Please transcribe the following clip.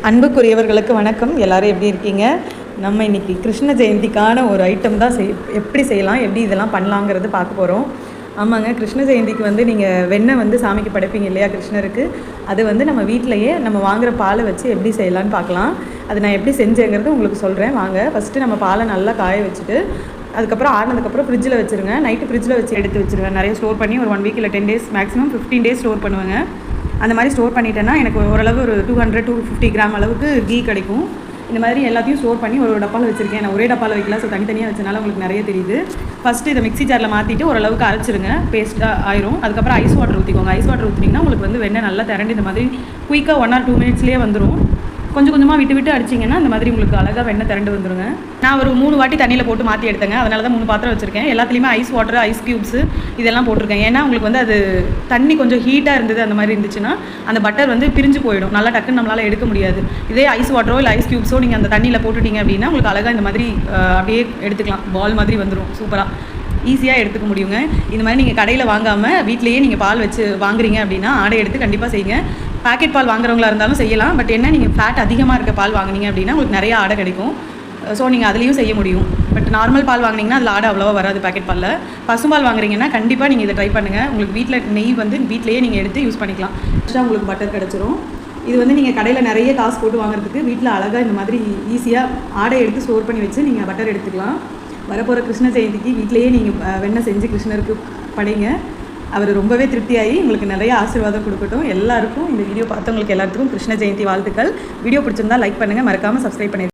அன்புக்குரியவர்களுக்கு வணக்கம். எல்லோரும் எப்படி இருக்கீங்க? நம்ம இன்றைக்கி கிருஷ்ண ஜெயந்திக்கான ஒரு ஐட்டம் தான் எப்படி செய்யலாம், எப்படி இதெல்லாம் பண்ணலாங்கிறது பார்க்க போகிறோம். ஆமாங்க, கிருஷ்ண ஜெயந்திக்கு நீங்கள் வெண்ணெய் சாமிக்கு படைப்பீங்க இல்லையா கிருஷ்ணருக்கு. அது நம்ம வீட்டிலையே நம்ம வாங்குகிற பாலை வச்சு எப்படி செய்யலான்னு பார்க்கலாம். அது நான் எப்படி செஞ்சேங்கிறது உங்களுக்கு சொல்கிறேன் வாங்க. ஃபஸ்ட்டு நம்ம பாலை நல்லா காய வச்சுட்டு அதுக்கப்புறம் ஆறினதுக்கப்புறம் ஃப்ரிட்ஜில் வச்சுருங்க. நைட்டு ஃப்ரிட்ஜில் வச்சு எடுத்து வச்சுருவேன். நிறைய ஸ்டோர் பண்ணி ஒரு 1 வீக் இல்லை 10 டேஸ் மேக்ஸிமம் 15 டேஸ் ஸ்டோர் பண்ணுவேங்க. அந்த மாதிரி ஸ்டோர் பண்ணிட்டேன்னா எனக்கு ஓரளவு ஒரு 200-250 கிராம் அளவுக்கு கீ கிடைக்கும். இந்த மாதிரி எல்லாத்தையும் ஸ்டோர் பண்ணி ஒரு டப்பாவில் வச்சுருக்கேன். நான் ஒரே டப்பாவில் வைக்கல, ஸோ தனித்தனியாக வச்சனால உங்களுக்கு நிறைய தெரியுது. ஃபஸ்ட்டு இதை மிக்ஸி ஜாரில் மாற்றிட்டு ஓரளவுக்கு அரைச்சிருங்க, பேஸ்ட்டாக ஆயிரும். அதுக்கப்புறம் ஐஸ் வாட்டர் ஊற்றிக்கோங்க. ஐஸ் வாட்டர் ஊற்றினீங்கன்னா உங்களுக்கு வெண்ணெய் நல்லா திரண்டு இந்த மாதிரி குயிக்காக 1 or 2 மினிட்ஸ்லேயே வந்துடும். கொஞ்சம் கொஞ்சமாக விட்டு அடிச்சிங்கன்னா இந்த மாதிரி உங்களுக்கு அழகாக வெண்ணெய் திரண்டு வந்துடுங்க. நான் ஒரு 3 வாட்டி தண்ணியில் போட்டு மாற்றி எடுத்தேங்க. அதனால தான் 3 பாத்திரம் வச்சுருக்கேன். எல்லாத்துலேயுமே ஐஸ் வாட்டர், ஐஸ் க்யூப்ஸு இதெல்லாம் போட்டிருக்கேன். ஏன்னா உங்களுக்கு அது தண்ணி கொஞ்சம் ஹீட்டாக இருந்தது அந்த மாதிரி இருந்துச்சுன்னா அந்த பட்டர் பிரிஞ்சு போயிடும். நல்லா டக்குன்னு நம்மளால் எடுக்க முடியாது. இதே ஐஸ் வாட்டரோ இல்லை ஐஸ் க்யூப்ஸோ நீங்கள் அந்த தண்ணியில் போட்டுட்டீங்க அப்படின்னா உங்களுக்கு அழகாக இந்த மாதிரி அப்படியே எடுத்துக்கலாம். பால் மாதிரி வந்துடும். சூப்பராக ஈஸியாக எடுத்துக்க முடியுங்க. இந்த மாதிரி நீங்கள் கடையில் வாங்காமல் வீட்டிலேயே நீங்கள் பால் வச்சு வாங்குறீங்க அப்படின்னா ஆடை எடுத்து கண்டிப்பாக செய்யுங்க. பேக்கெட் பால் வாங்குறவங்களா இருந்தாலும் செய்யலாம். பட் என்ன, நீங்கள் ஃபேட் அதிகமாக இருக்க பால் வாங்கினீங்க அப்படின்னா உங்களுக்கு நிறைய ஆடை கிடைக்கும். ஸோ நீங்கள் அதுலேயும் செய்ய முடியும். பட் நார்மல் பால் வாங்கினீங்கன்னா அதில் ஆடை அவ்வளோவா வராது. பேக்கெட் பாலில் பசும்பால் வாங்குறீங்கன்னா கண்டிப்பாக நீங்கள் இதை ட்ரை பண்ணுங்கள். உங்களுக்கு வீட்டில் நெய் வீட்டிலேயே நீங்கள் எடுத்து யூஸ் பண்ணிக்கலாம். எக்ஸ்ட்ரா உங்களுக்கு பட்டர் கிடச்சிரும். இது நீங்கள் கடையில் நிறைய காசு போட்டு வாங்குறதுக்கு வீட்டில் அழகாக இந்த மாதிரி ஈஸியாக ஆடை எடுத்து ஸ்டோர் பண்ணி வச்சு நீங்கள் பட்டர் எடுத்துக்கலாம். வரப்போகிற கிருஷ்ண ஜெயந்திக்கு வீட்டிலேயே நீங்கள் வெண்ணெய் செஞ்சு கிருஷ்ணருக்கு படைங்க. அவர் ரொம்பவே திருப்தியாகி உங்களுக்கு நிறைய ஆசீர்வாதம் கொடுக்கட்டும். எல்லாருக்கும் இந்த வீடியோ பார்த்தவங்களுக்கு எல்லாத்துக்கும் கிருஷ்ண ஜெயந்தி வாழ்த்துக்கள். வீடியோ பிடிச்சிருந்தா லைக் பண்ணுங்கள், மறக்காமல் சப்ஸ்கிரைப் பண்ணிடுங்க.